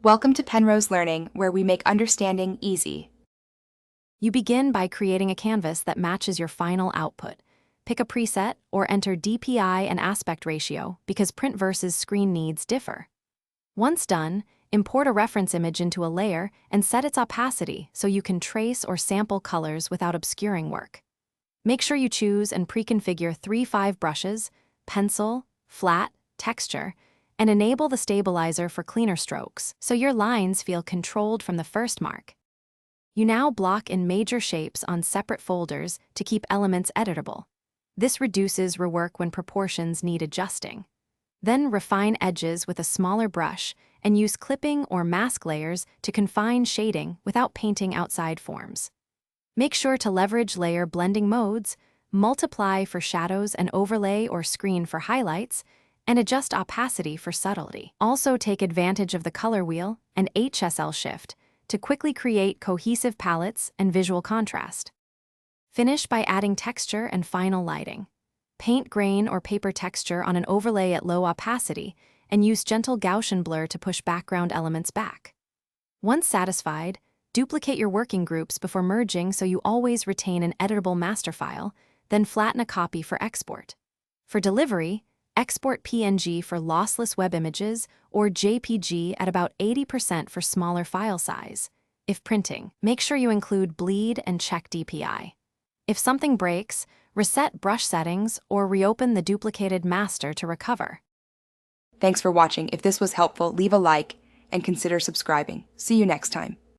Welcome to Penrose Learning, where we make understanding easy. You begin by creating a canvas that matches your final output. Pick a preset or enter DPI and aspect ratio because print versus screen needs differ. Once done, import a reference image into a layer and set its opacity so you can trace or sample colors without obscuring work. Make sure you choose and pre-configure 3-5 brushes, pencil, flat, texture, and enable the stabilizer for cleaner strokes so your lines feel controlled from the first mark. You now block in major shapes on separate folders to keep elements editable. This reduces rework when proportions need adjusting. Then refine edges with a smaller brush and use clipping or mask layers to confine shading without painting outside forms. Make sure to leverage layer blending modes, multiply for shadows and overlay or screen for highlights, and adjust opacity for subtlety. Also take advantage of the color wheel and HSL shift to quickly create cohesive palettes and visual contrast. Finish by adding texture and final lighting. Paint grain or paper texture on an overlay at low opacity and use gentle Gaussian blur to push background elements back. Once satisfied, duplicate your working groups before merging so you always retain an editable master file, then flatten a copy for export. For delivery, export PNG for lossless web images or JPG at about 80% for smaller file size. If printing, make sure you include bleed and check DPI. If something breaks, reset brush settings or reopen the duplicated master to recover. Thanks for watching. If this was helpful, leave a like and consider subscribing. See you next time.